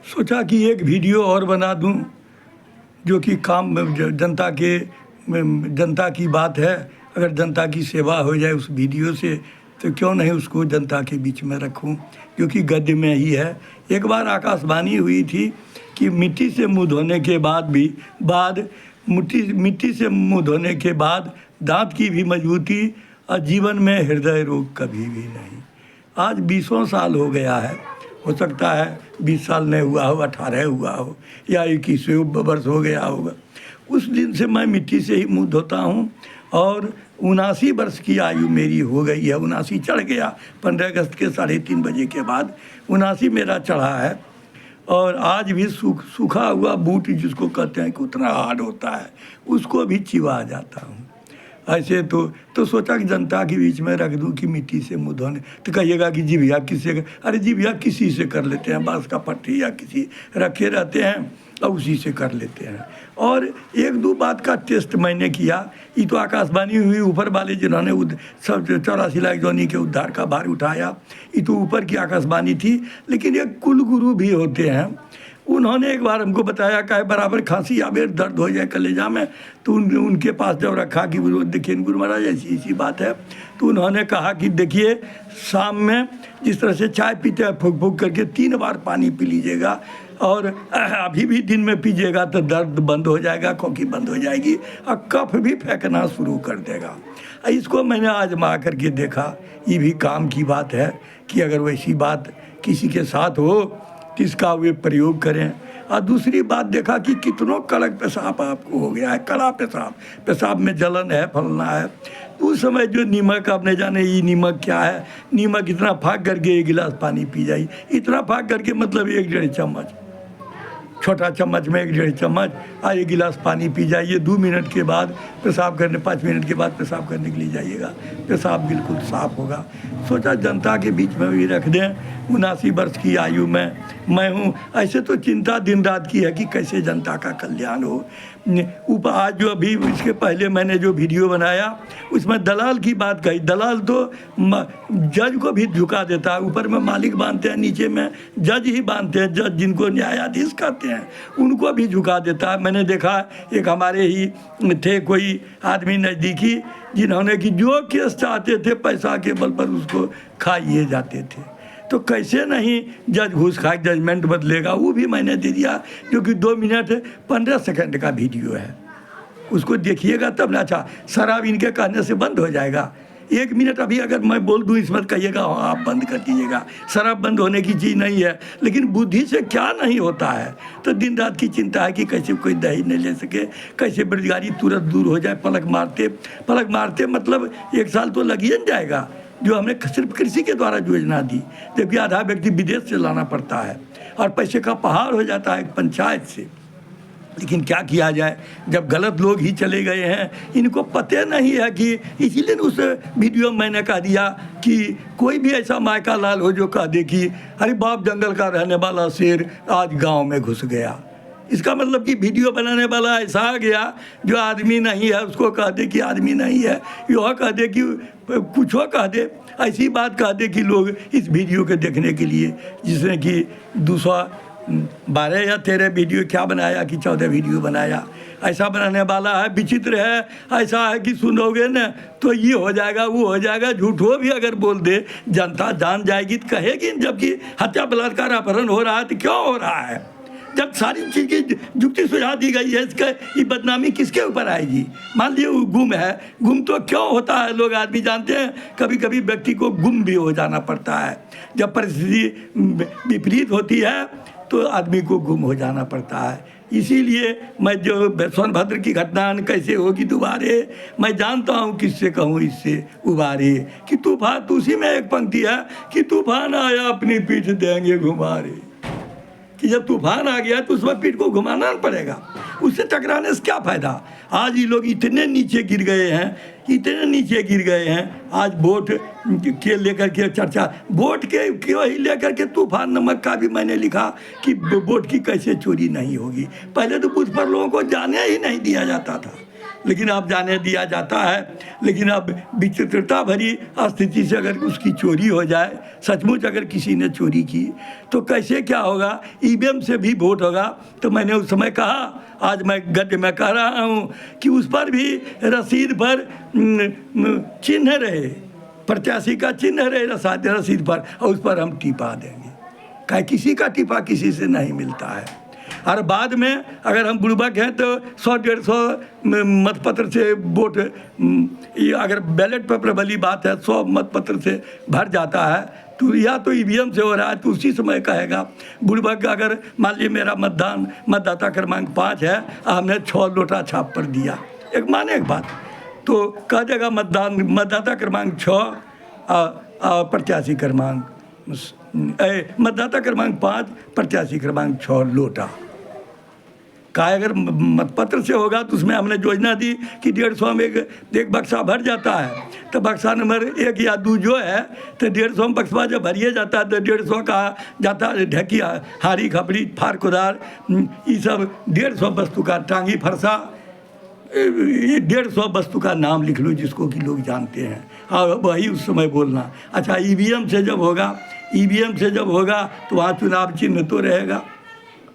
सोचा कि एक वीडियो और बना दूं जो कि काम जनता की बात है। अगर जनता की सेवा हो जाए उस वीडियो से तो क्यों नहीं उसको जनता के बीच में रखूं, क्योंकि गद्य में ही है। एक बार आकाशवाणी हुई थी कि मिट्टी से मुँह धोने के मिट्टी से मुँह धोने के बाद दांत की भी मजबूती और जीवन में हृदय रोग कभी भी नहीं। आज 20 साल हो गया है, हो सकता है 20 साल नहीं हुआ हो, 18 हुआ हो या 21 वर्ष हो गया होगा। उस दिन से मैं मिट्टी से ही मुंह धोता हूँ और 79 वर्ष की आयु मेरी हो गई है। 79 चढ़ गया 15 अगस्त के 3:30 बजे के बाद 79 मेरा चढ़ा है। और आज भी सूखा हुआ बूट जिसको कहते हैं कि उतना हार्ड होता है, उसको भी चिबा जाता हूँ। ऐसे तो सोचा कि जनता के बीच में रख दूं कि मिट्टी से मुँह धोने। तो कहिएगा कि जी भैया किससे, अरे जी भैया किसी से कर लेते हैं, बांस का पट्टी या किसी रखे रहते हैं और उसी से कर लेते हैं। और एक दो बात का टेस्ट मैंने किया। ये तो आकाशवाणी हुई, ऊपर वाले जिन्होंने सब 84 लाख जोनी के उद्धार का भार उठाया, ये तो ऊपर की आकाशवाणी थी। लेकिन एक कुल गुरु भी होते हैं, उन्होंने एक बार हमको बताया कि बराबर खांसी या बेर दर्द हो जाए कलेजा में, तो उनके पास जब रखा कि देखिए गुरु महाराज ऐसी बात है, तो उन्होंने कहा कि देखिए शाम में जिस तरह से चाय पीते हैं फूक फूक करके 3 बार पानी पी लीजिएगा, और अभी भी दिन में पीजिएगा तो दर्द बंद हो जाएगा, खोखी बंद हो जाएगी और कफ भी फेंकना शुरू कर देगा। इसको मैंने आजमा करके देखा, ये भी काम की बात है कि अगर वैसी बात किसी के साथ हो तो इसका वे प्रयोग करें। और दूसरी बात देखा कि कितनों कड़क पेशाब आपको हो गया है, कड़ा पेशाब में जलन है, फलना है। उस समय जो नीमक, आपने जाने ये नीमक क्या है, नीमक इतना फाँक करके 1 गिलास पानी पी जाइए। इतना फाँक करके मतलब 1-1.5 चम्मच, छोटा चम्मच में 1-1.5 चम्मच और 1 गिलास पानी पी जाइए। 2 मिनट के बाद पेशाब करने, 5 मिनट के बाद पेशाब करने के लिए जाइएगा, पेशाब बिल्कुल साफ़ होगा। सोचा जनता के बीच में भी रख दें। 79 वर्ष की आयु में मैं हूँ। ऐसे तो चिंता दिन रात की है कि कैसे जनता का कल्याण हो। आज जो अभी इसके पहले मैंने जो वीडियो बनाया उसमें दलाल की बात कही। दलाल तो जज को भी झुका देता है, ऊपर में मालिक बांधते हैं, नीचे में जज ही बांधते हैं। जज जिनको न्यायाधीश कहते हैं उनको भी झुका देता है। मैंने देखा एक हमारे ही थे कोई आदमी नज़दीकी, जिन्होंने कि जो केस चाहते थे पैसा के बल पर उसको खाइए जाते थे। तो कैसे नहीं जज घूस खा जजमेंट बदलेगा, वो भी मैंने दे दिया, जो कि 2 मिनट 15 सेकंड का वीडियो है। उसको देखिएगा तब ना। अच्छा, शराब इनके कहने से बंद हो जाएगा? 1 मिनट अभी अगर मैं बोल दूँ इसमें कहिएगा हाँ आप बंद कर दीजिएगा, शराब बंद होने की चीज़ नहीं है। लेकिन बुद्धि से क्या नहीं होता है। तो दिन रात की चिंता है कि कैसे कोई दही नहीं ले सके, कैसे बेरोजगारी तुरंत दूर हो जाए। पलक मारते मतलब 1 साल तो लग ही जाएगा, जो हमने सिर्फ कृषि के द्वारा योजना दी, जबकि आधा व्यक्ति विदेश से लाना पड़ता है और पैसे का पहाड़ हो जाता है पंचायत से। लेकिन क्या किया जाए, जब गलत लोग ही चले गए हैं, इनको पता नहीं है कि, इसीलिए उस वीडियो में मैंने कह दिया कि कोई भी ऐसा मायका लाल हो जो कह दे कि अरे बाप जंगल का रहने वाला शेर आज गांव में घुस गया। इसका मतलब कि वीडियो बनाने वाला ऐसा आ गया जो आदमी नहीं है उसको कह दे कि आदमी नहीं है, यह कह दे कि कुछ कह दे, ऐसी बात कह दे कि लोग इस वीडियो के देखने के लिए, जिसने कि 212 या 13 वीडियो क्या बनाया कि 14 वीडियो बनाया, ऐसा बनाने वाला है। विचित्र है, ऐसा है कि सुनोगे न तो ये हो जाएगा वो हो जाएगा। झूठो भी अगर बोल दे जनता जान जाएगी तो कहेगी, जबकि हत्या बलात्कार अपहरण हो रहा है तो क्यों हो रहा है? जब सारी चीज़ की जुक्ति सुझा दी गई है, इसका ये बदनामी किसके ऊपर आएगी? मान लीजिए वो गुम है, गुम तो क्यों होता है लोग आदमी जानते हैं, कभी कभी व्यक्ति को गुम भी हो जाना पड़ता है। जब परिस्थिति विपरीत होती है तो आदमी को गुम हो जाना पड़ता है। इसीलिए मैं जो सोनभद्र की घटना कैसे होगी दोबारे, मैं जानता हूँ किससे कहूँ इससे उबारे कि तूफान, तो उसी में एक पंक्ति है कि तूफान आया अपनी पीठ देंगे घुमारे, कि जब तूफान आ गया तो उसमें पीठ को घुमाना पड़ेगा, उससे टकराने से क्या फ़ायदा। आज ये लोग इतने नीचे गिर गए हैं, इतने नीचे गिर गए हैं। आज वोट के लेकर के चर्चा, वोट के वही लेकर के तूफान नमक का भी मैंने लिखा कि वोट की कैसे चोरी नहीं होगी। पहले तो बूथ पर लोगों को जाने ही नहीं दिया जाता था, लेकिन अब जाने दिया जाता है। लेकिन अब विचित्रता भरी स्थिति से अगर उसकी चोरी हो जाए, सचमुच अगर किसी ने चोरी की तो कैसे क्या होगा, ईवीएम से भी वोट होगा। तो मैंने उस समय कहा, आज मैं गद्य में कह रहा हूँ कि उस पर भी रसीद पर चिन्ह रहे, प्रत्याशी का चिन्ह रहे रसीद पर, और उस पर हम टिपा देंगे। क्या किसी का टिपा किसी से नहीं मिलता है। और बाद में अगर हम बुड़बक हैं तो 100-150 मतपत्र से वोट, अगर बैलेट पेपर वाली बात है 100 मतपत्र से भर जाता है तो या तो ईवीएम से हो रहा है, तो उसी समय कहेगा बुड़बक अगर मान लीजिए मेरा मतदाता क्रमांक 5 है, हमने 6 लोटा छाप पर दिया, एक माने एक बात, तो कह देगा मतदाता क्रमांक 6 प्रत्याशी क्रमांक मतदाता क्रमांक 5 प्रत्याशी क्रमांक 6 लोटा का। अगर मतपत्र से होगा तो उसमें हमने योजना दी कि 150 में एक बक्सा भर जाता है, तो बक्सा नंबर 1 या 2 जो है तो 150 बक्सा जब भरिए जाता है तो 150 का जाता है ढकिया, हारी खपड़ी, फार कुदार, ये सब 150 वस्तु का, टांगी फरसा, ये 150 वस्तु का नाम लिख लो जिसको कि लोग जानते हैं, और वही उस समय बोलना। अच्छा, ईवीएम से जब होगा तो वहाँ चुनाव चिन्ह तो रहेगा।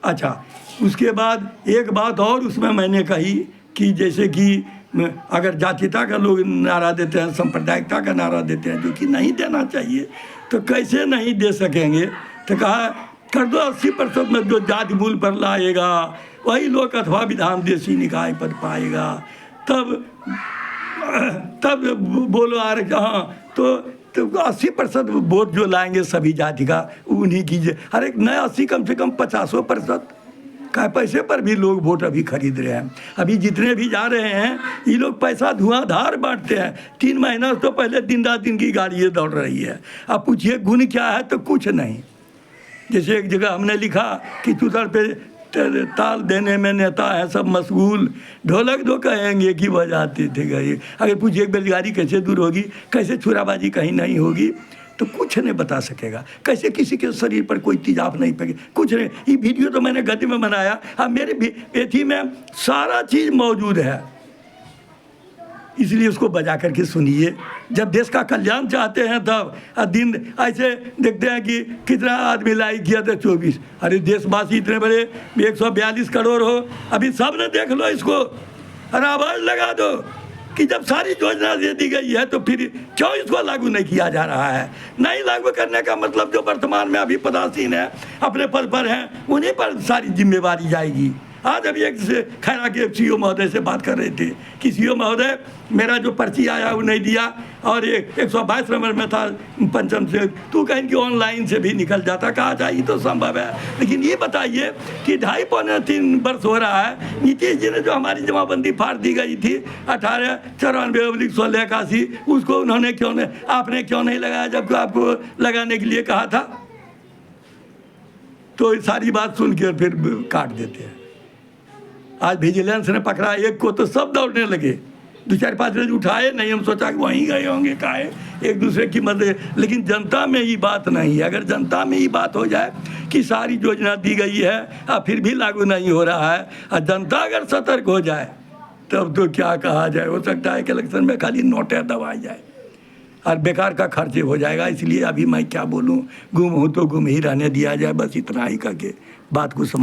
अच्छा, उसके बाद एक बात और उसमें मैंने कही कि जैसे कि अगर जातीयता का लोग नारा देते हैं, सांप्रदायिकता का नारा देते हैं, जो कि नहीं देना चाहिए, तो कैसे नहीं दे सकेंगे। तो कहा कर दो 80% में जो जाति मूल पर लाएगा वही लोक अथवा विधान देशी निकाय पद पाएगा, तब बोलो हाँ, तो 80% वोट जो लाएंगे सभी जाति का उन्हीं की। हर एक नया 80 कम से कम 50% का पैसे पर भी लोग वोट अभी खरीद रहे हैं। अभी जितने भी जा रहे हैं ये लोग पैसा धुआंधार बांटते हैं। 3 महीना तो पहले दिन रात इनकी गाड़ियाँ दौड़ रही है। अब पूछिए गुण क्या है, तो कुछ नहीं। जैसे एक जगह हमने लिखा कि तुतर पे ताल देने में नेता है सब मशगूल, ढोलक दो कहेंगे कि बजाते थे गए। अगर पूछिए बेरोजगारी कैसे दूर होगी, कैसे छुराबाजी कहीं नहीं होगी, तो कुछ नहीं बता सकेगा। कैसे किसी के शरीर पर कोई तेजाब नहीं पड़ेगी, कुछ नहीं। ये वीडियो तो मैंने गद्य में बनाया, अब मेरे पेथी में सारा चीज़ मौजूद है, इसलिए उसको बजा करके सुनिए। जब देश का कल्याण चाहते हैं तब दिन ऐसे देखते हैं कि कितना आदमी लाइक किया था 24। अरे देशवासी इतने बड़े 142 करोड़ हो, अभी सब ने देख लो इसको और आवाज़ लगा दो कि जब सारी योजना दे दी गई है तो फिर क्यों इसको लागू नहीं किया जा रहा है। नहीं लागू करने का मतलब जो वर्तमान में अभी पदासीन है, अपने पद पर हैं, उन्हीं पर सारी जिम्मेवारी जाएगी। आज अभी एक से खैरा के सीओ महोदय से बात कर रहे थे कि सीओ महोदय मेरा जो पर्ची आया वो नहीं दिया, और ये 122 नंबर में था पंचम से, तो कहीं कि ऑनलाइन से भी निकल जाता। कहा जाए तो संभव है, लेकिन ये बताइए कि 2.5-3 वर्ष हो रहा है, नीतीश जी ने जो हमारी जमाबंदी फाड़ दी गई थी 1894/1681, उसको उन्होंने आपने क्यों नहीं लगाया, जबकि आपको लगाने के लिए कहा था। तो सारी बात सुन के फिर काट देते हैं। आज विजिलेंस ने पकड़ा एक को तो सब दौड़ने लगे, 2-4-5 रोज उठाए नहीं, हम सोचा कि वहीं गए होंगे, काहे एक दूसरे की मदद। लेकिन जनता में ये बात नहीं है। अगर जनता में ये बात हो जाए कि सारी योजना दी गई है और फिर भी लागू नहीं हो रहा है, और जनता अगर सतर्क हो जाए तब तो क्या कहा जाए। हो सकता है कि इलेक्शन में खाली नोटें दबाई जाए और बेकार का खर्च हो जाएगा। इसलिए अभी मैं क्या बोलूँ, गुम हूँ तो गुम ही रहने दिया जाए, बस इतना ही करके बात को समाप्त।